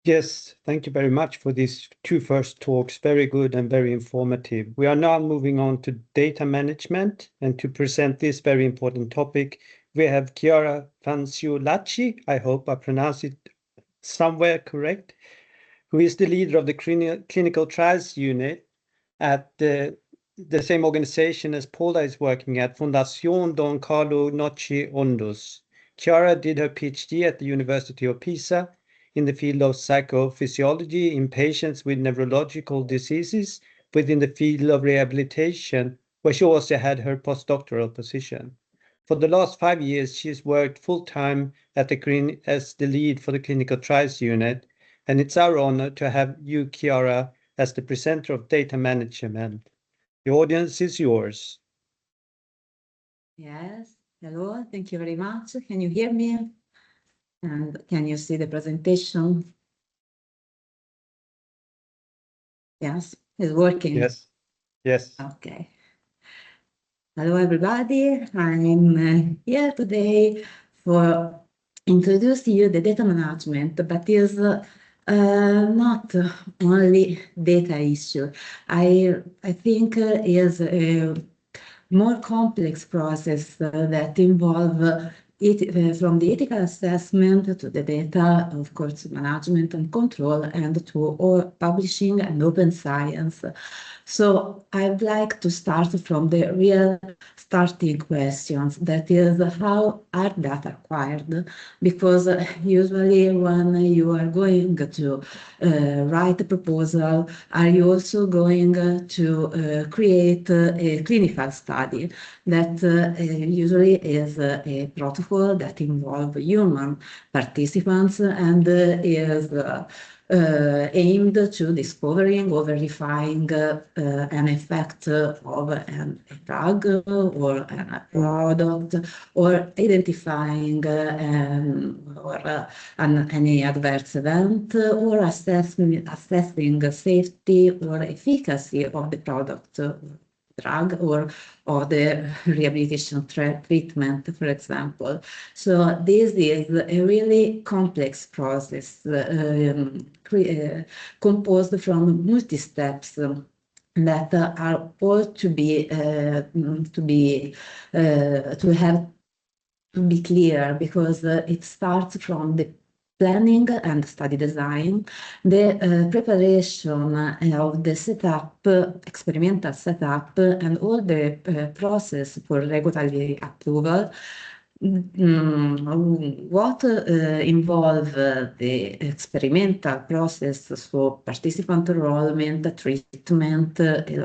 Yes, thank you very much for these two first talks. Very good and very informative. We are now moving on to data management, and to present this very important topic, we have Chiara Fanciullacci, I hope I pronounced it somewhere correct, who is the leader of the clinical trials unit at the same organization as Paula is working at, Fondazione Don Carlo Nocci Ondos. Chiara did her PhD at the University of Pisa in the field of psychophysiology in patients with neurological diseases within the field of rehabilitation, where she also had her postdoctoral position. For the last 5 years, she's worked full-time as the lead for the clinical trials unit, and it's our honor to have you, Chiara, as the presenter of data management. The audience is yours. Yes, hello, thank you very much. Can you hear me? And can you see the presentation? Yes, it's working. Yes. Yes. Okay. Hello, everybody. I'm here today for introduce you the data management, but is not only data issue. I think is a more complex process that involve from the ethical assessment to the data, of course, management and control, and to all publishing and open science. So I'd like to start from the real starting questions, that is, how are data acquired? Because usually when you are going to write a proposal, are you also going to create a clinical study that usually is a protocol that involves human participants and is aimed to discovering or verifying an effect of a drug or a product, or identifying any adverse event, or assessing safety or efficacy of the product, drug, or the rehabilitation treatment, for example. So this is a really complex process composed from multi-steps that are all to be clear, because it starts from the planning and study design, the preparation of the setup, experimental setup, and all the process for regulatory approval. What involve the experimental process, so participant enrollment, treatment,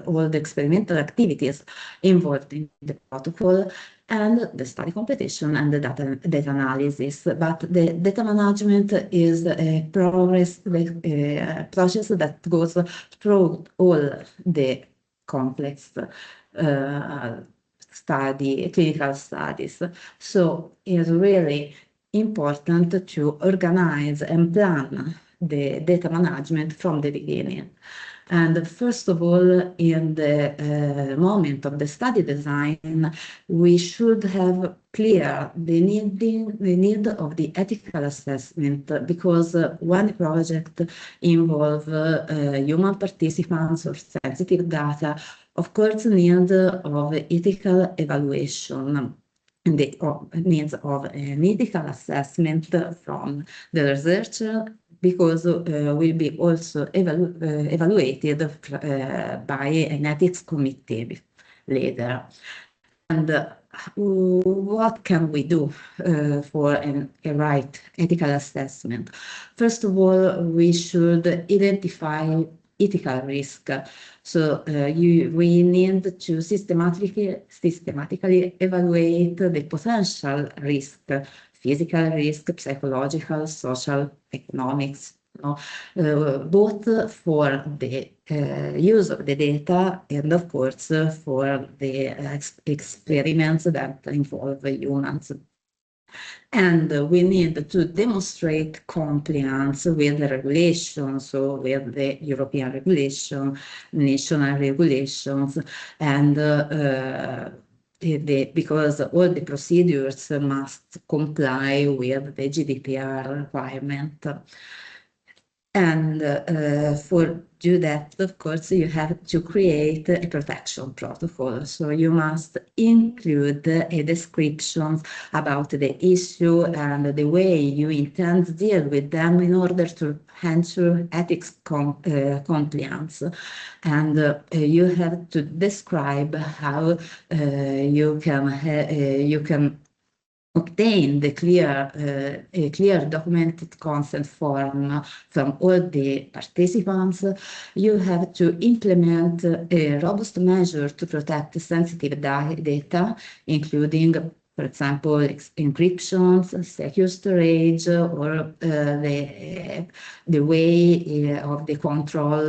all the experimental activities involved in the protocol, and the study completion and the data analysis. But the data management is a process that goes through all the complex clinical studies. So it's really important to organize and plan the data management from the beginning. And first of all, in the moment of the study design, we should have clear the need of the ethical assessment, because when a project involves human participants or sensitive data, of course, need of ethical evaluation, and the needs of an ethical assessment from the researcher, because will be also evaluated by an ethics committee later. And what can we do for a right ethical assessment? First of all, we should identify ethical risk. So we need to systematically evaluate the potential risk, physical risk, psychological, social, economics, both for the use of the data and, of course, for the experiments that involve humans. And we need to demonstrate compliance with the regulations, so with the European regulation, national regulations, and because all the procedures must comply with the GDPR requirement. And for do that, of course, you have to create a protection protocol. So you must include a description about the issue and the way you intend to deal with them in order to ensure ethics compliance. And you have to describe how you can obtain the a clear documented consent form from all the participants. You have to implement a robust measure to protect sensitive data, including, for example, encryptions, secure storage, or the way of the control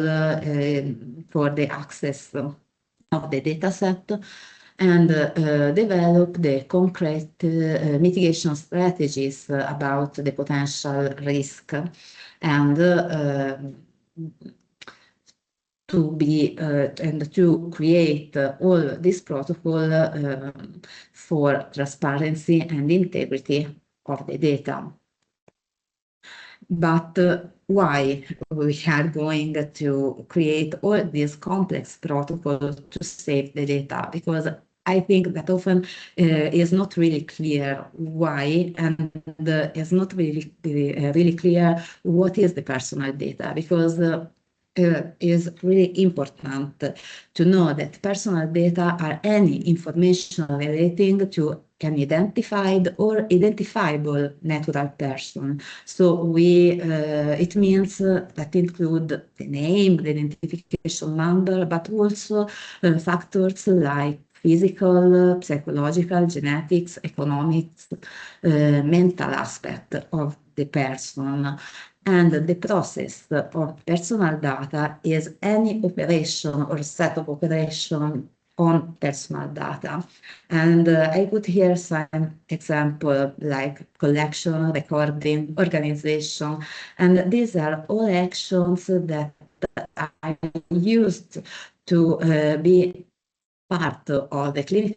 for the access of the dataset, and develop the concrete mitigation strategies about the potential risk, and to create all this protocol for transparency and integrity of the data. But why we are going to create all these complex protocols to save the data? Because I think that often is not really clear why, and is not really clear what is the personal data, because is really important to know that personal data are any information relating to an identified or identifiable natural person. So it means that include the name, the identification number, but also factors like physical, psychological, genetics, economics, mental aspect of the person. And the process of personal data is any operation or set of operation on personal data. And I put here some example like collection, recording, organization, and these are all actions that are used to be part of the clinical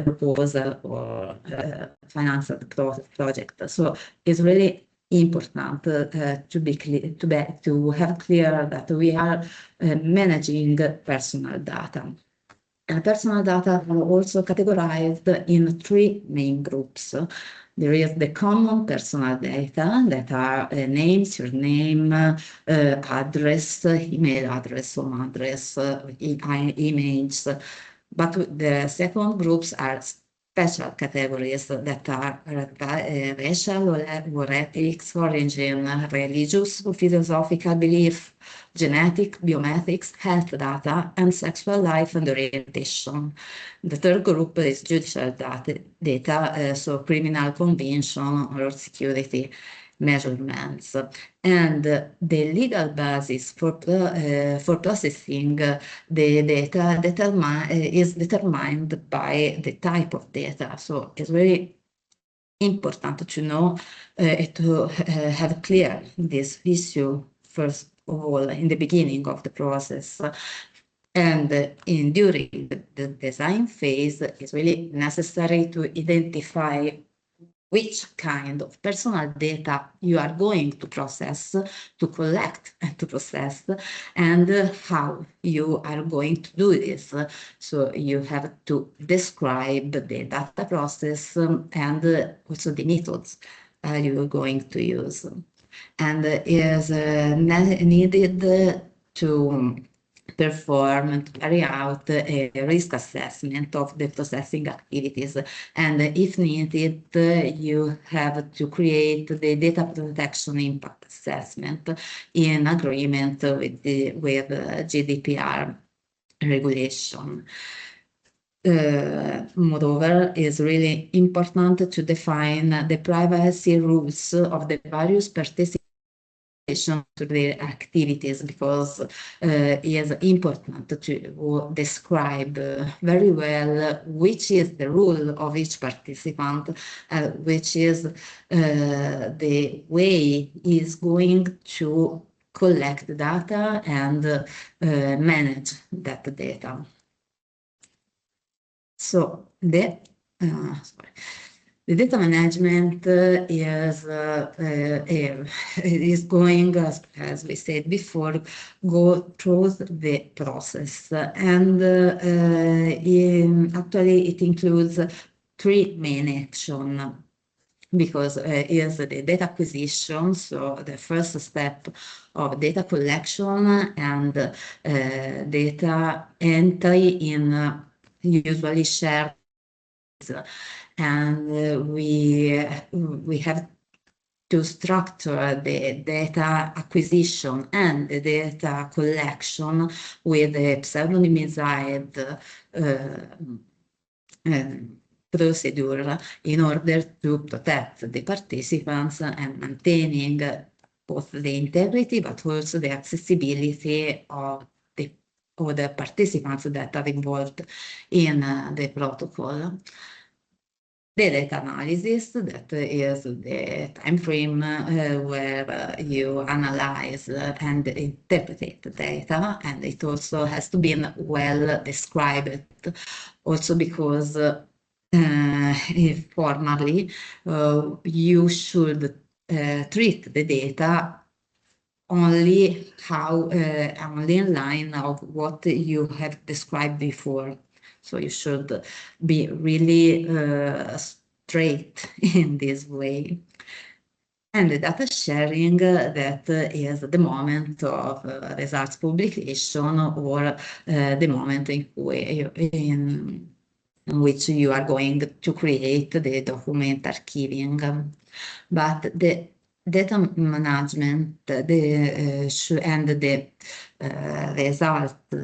proposal or financial project. So it's really important to have clear that we are managing personal data. And personal data are also categorized in three main groups. There is the common personal data that are names, your name, address, email address, home address, image. But the second groups are special categories that are racial or ethics, origin, religious or philosophical belief, genetic, biometrics, health data, and sexual life and orientation. The third group is judicial data, so criminal conviction or security measurements. And the legal basis for processing the data is determined by the type of data. So it's very important to know to have clear this issue first of all in the beginning of the process. And during the design phase, it's really necessary to identify which kind of personal data you are going to process, to collect and to process, and how you are going to do this. So you have to describe the data process and also the methods you are going to use. And is needed to perform and to carry out a risk assessment of the processing activities. And if needed, you have to create the data protection impact assessment in agreement with GDPR regulation. Moreover, it's really important to define the privacy rules of the various participants to their activities, because it is important to describe very well which is the role of each participant, which is the way is going to collect data and manage that data. So sorry. The data management is going, as we said before, go through the process, and actually it includes three main actions because is the data acquisition, so the first step of data collection and data entry in usually shared, and we have to structure the data acquisition and the data collection with a pseudonymized procedure in order to protect the participants and maintaining both the integrity but also the accessibility of the other participants that are involved in the protocol. The data analysis, that is the time frame where you analyze and interpret the data, and it also has to be well described, also because formally you should treat the data only only in line of what you have described before. So you should be really straight in this way. And the data sharing, that is the moment of results publication or the moment in which you are going to create the document archiving. But the data management and the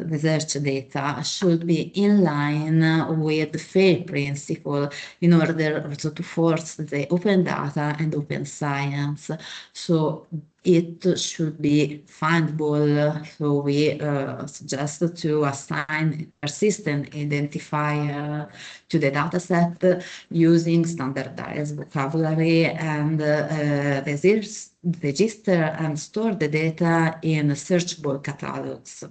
research data should be in line with the FAIR principle in order also to force the open data and open science. So it should be findable. So we suggest to assign persistent identifier to the dataset using standardized vocabulary and register and store the data in searchable catalogs.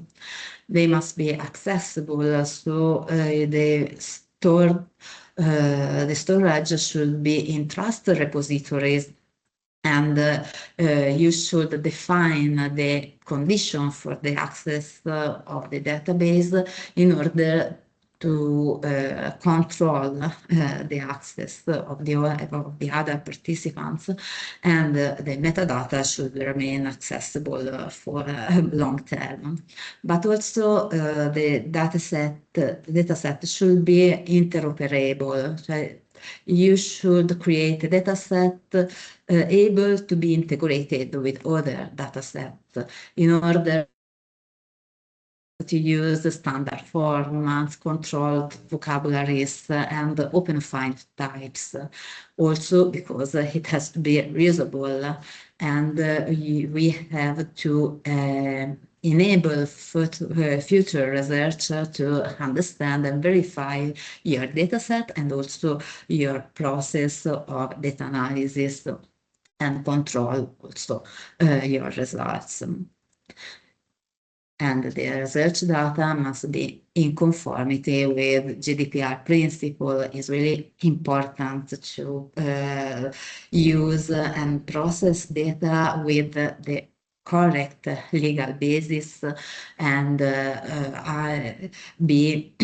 They must be accessible, so the storage should be in trusted repositories, and you should define the condition for the access of the database in order to control the access of the other participants, and the metadata should remain accessible for long term. But also the dataset should be interoperable. So you should create a dataset able to be integrated with other datasets in order to use standard formats, controlled vocabularies, and open file types. Also because it has to be reusable, and we have to enable future research to understand and verify your dataset and also your process of data analysis and control also your results. And the research data must be in conformity with GDPR principle. Is really important to use and process data with the correct legal basis and be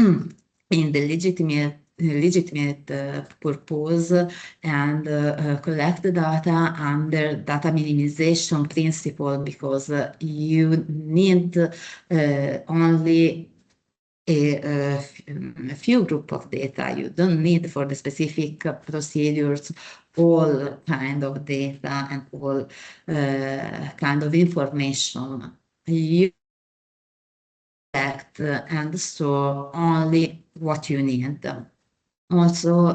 in the legitimate purpose, and collect data under data minimization principle, because you need only a few group of data. You don't need for the specific procedures all kind of data and all kind of information. You collect and store only what you need. Also,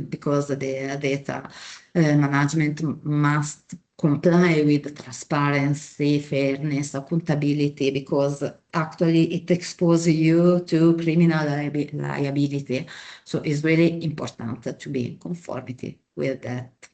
because the data management must comply with transparency, fairness, accountability, because actually it exposes you to criminal liability. So it's really important to be in conformity with that.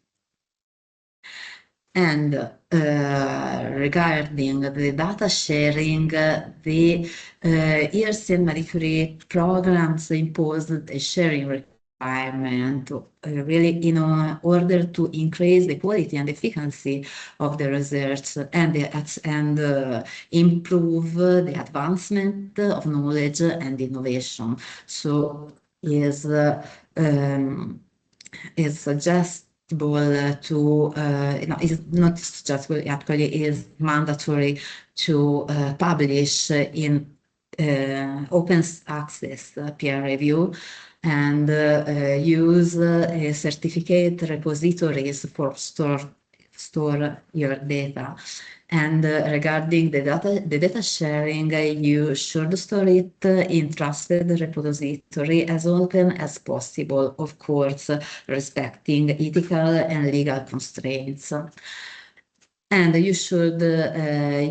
And regarding the data sharing, the ERC and Marie Curie programs imposed a sharing requirement requirement, really in order to increase the quality and efficiency of the research and improve the advancement of knowledge and innovation. So is suggestible to, it's not suggestible, actually is mandatory to publish in open access peer review and use certificate repositories for store your data. And regarding the data sharing, you should store it in trusted repository as often as possible, of course, respecting ethical and legal constraints. And you should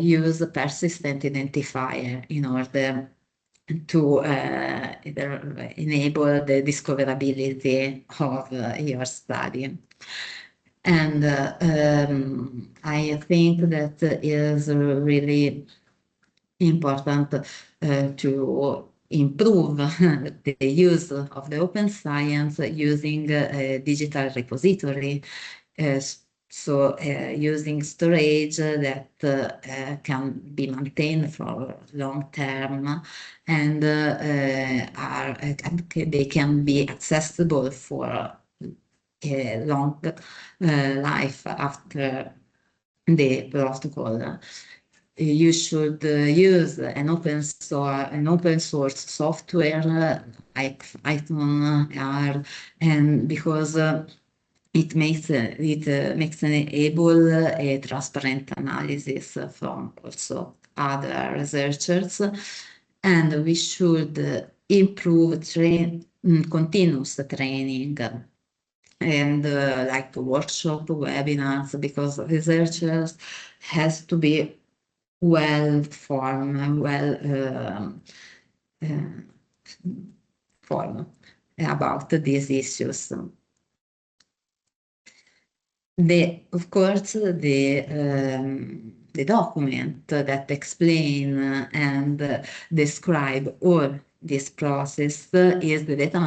use a persistent identifier in order to enable the discoverability of your study. And I think that is really important to improve the use of the open science using a digital repository. So using storage that can be maintained for long term and they can be accessible for a long life after the protocol. You should use an open source software like Python R, and because it makes enable a transparent analysis from also other researchers, and we should improve continuous training and like workshop webinars, because researchers has to be well formed, formed about these issues. Of course, the document that explain and describe all this process is the data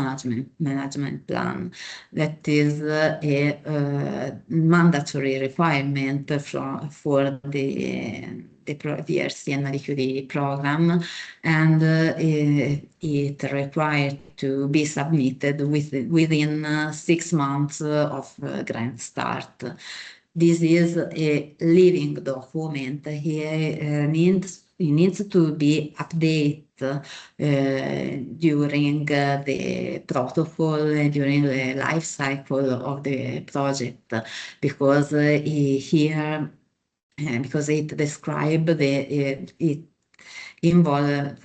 management plan. That is a mandatory requirement for the DRC and Marie Curie program, and it required to be submitted within 6 months of grant start. This is a living document. It needs to be updated during the protocol, during the life cycle of the project, because here because it describes it involves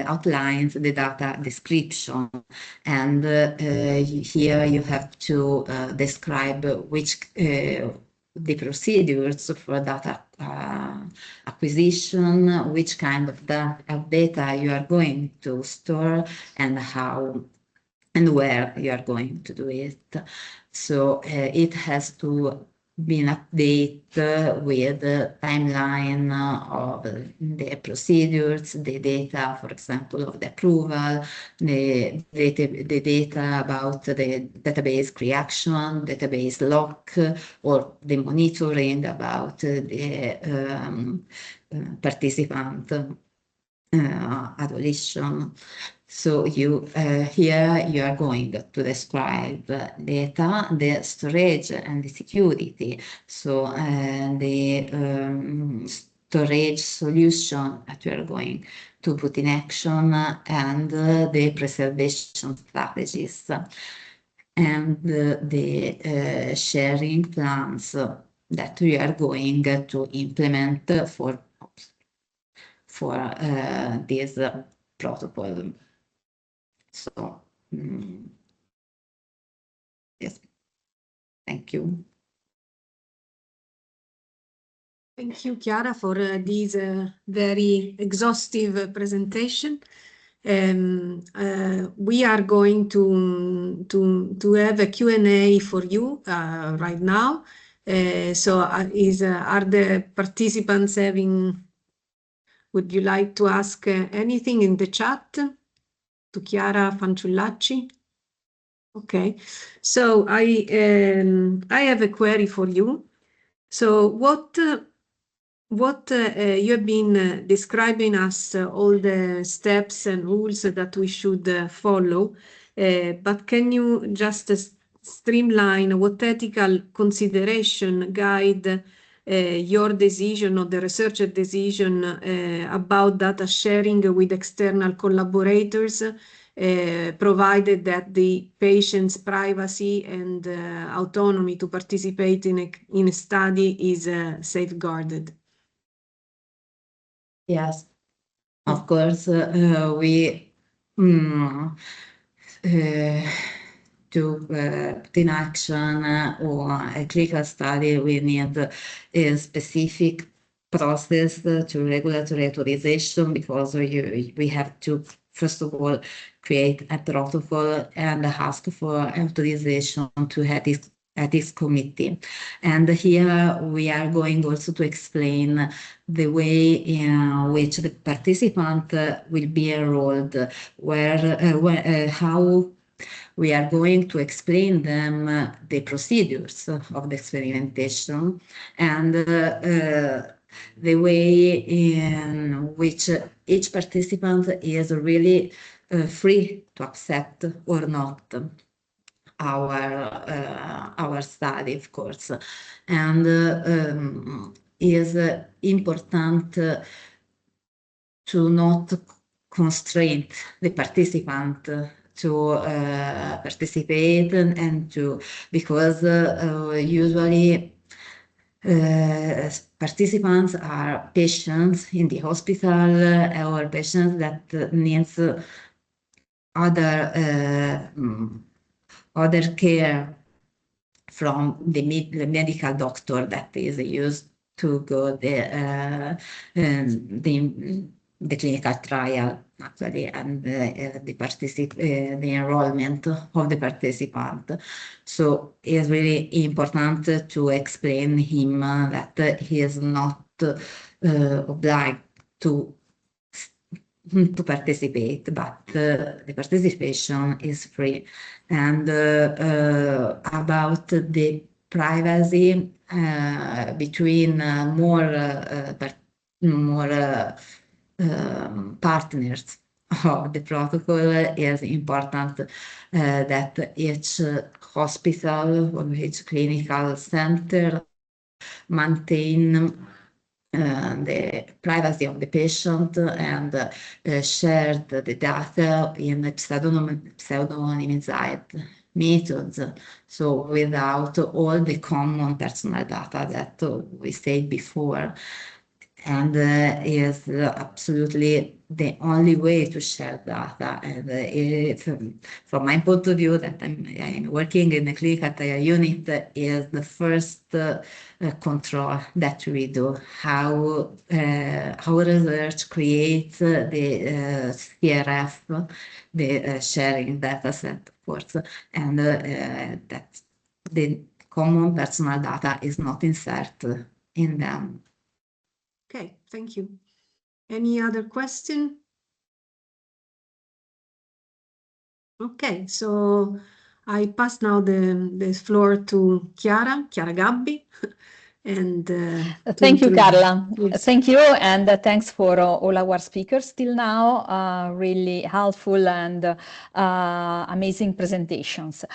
outlines the data description, and here you have to describe which the procedures for data acquisition, which kind of data you are going to store, and how and where you are going to do it. So it has to be updated with the timeline of the procedures, the data, for example, of the approval, the data about the database creation, database lock, or the monitoring about the participant adolescent. So here you are going to describe data, the storage and the security. So the storage solution that you are going to put in action, and the preservation strategies, and the sharing plans that we are going to implement for this protocol. So, yes, thank you. Thank you, Chiara, for this very exhaustive presentation. We are going to have a Q&A for you right now. So are the participants would you like to ask anything in the chat to Chiara Fanciullacci? Okay, so I have a query for you. So what you have been describing us all the steps and rules that we should follow, but can you just streamline what ethical consideration guide your decision or the researcher decision about data sharing with external collaborators, provided that the patient's privacy and autonomy to participate in a study is safeguarded? Yes, of course, we to put in action or a clinical study, we need a specific process to regulatory authorization, because we have to, first of all, create a protocol and ask for authorization to ethics committee. And here we are going also to explain the way in which the participant will be enrolled, how we are going to explain them the procedures of the experimentation, and the way in which each participant is really free to accept or not our study, of course. And is important to not constrain the participant to participate, and to, because usually participants are patients in the hospital, or patients that needs other care from the medical doctor that is used to go the clinical trial, actually, and the enrollment of the participant. So it's really important to explain him that he is not obliged to participate, but the participation is free. And about the privacy between more partners of the protocol, is important that each hospital or each clinical center maintain the privacy of the patient, and share the data in pseudonymized methods, so without all the common personal data that we said before. And is absolutely the only way to share data. And from my point of view, that I'm working in the clinical trial unit, is the first control that we do, how research creates the CRF, the sharing data set, of course, and that the common personal data is not inserted in them. Okay, thank you. Any other question? Okay, so I pass now the floor to Chiara Gabbi. And thank you, Carla. Yes. Thank you, and thanks for all our speakers till now. Really helpful and amazing presentations.